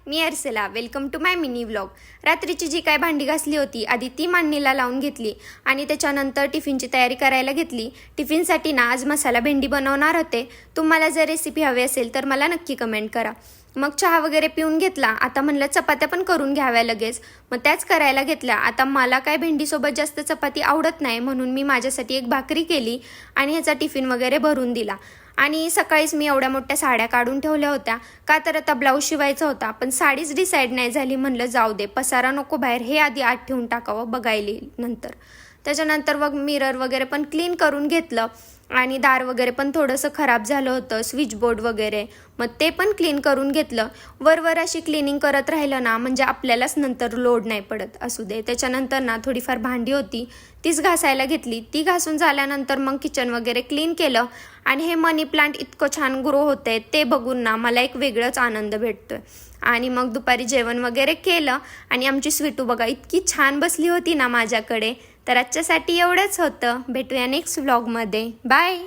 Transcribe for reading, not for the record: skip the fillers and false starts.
Me Arsala. Welcome to my mini vlog. रात्रीची जी काय भांडी घासली होती आधी ती मांडणीला लावून घेतली आणि त्याच्यानंतर टिफिनची तयारी करायला घेतली. टिफिनसाठी ना आज मसाला भेंडी बनवणार होते. तुम्हाला जर रेसिपी हवी असेल तर मला नक्की कमेंट करा. मग चहा वगैरे पिऊन घेतला. आता म्हणलं चपात्या पण करून घ्याव्या लगेच. मग त्याच करायला घेतल्या. आता मला काय भेंडीसोबत जास्त चपाती आवडत नाही म्हणून मी माझ्यासाठी एक भाकरी केली आणि ह्याचा टिफिन वगैरे भरून दिला. आणि सकाळीच मी एवढ्या मोठ्या साड्या काढून ठेवल्या होत्या का तर आता ब्लाऊज शिवायचा होता. पण साडीच डिसाईड नाही झाली. म्हणलं जाऊ दे, पसारा नको बाहेर, हे आधी आत ठेवून टाकावं, बघायला नंतर. त्याच्यानंतर मग मिरर वगैरे पण क्लीन करून घेतलं आणि दार वगैरे पण थोडंसं खराब झालं होतं, स्विच बोर्ड वगैरे, मग ते पण क्लीन करून घेतलं. वर अशी क्लिनिंग करत राहिलं ना म्हणजे आपल्यालाच नंतर लोड नाही पडत. असू दे. त्याच्यानंतर ना थोडीफार भांडी होती तीच घासायला घेतली. ती घासून झाल्यानंतर मग किचन वगैरे क्लीन केलं आणि हे मनी प्लांट इतकं छान ग्रो होतंय ते बघून ना मला एक वेगळंच आनंद भेटतोय. आणि मग दुपारी जेवण वगैरे केलं आणि आमची स्वीटू बघा इतकी छान बसली होती ना माझ्याकडे. तर आजच्यासाठी एवढंच होतं. भेटूया नेक्स्ट व्लॉगमध्ये. बाय.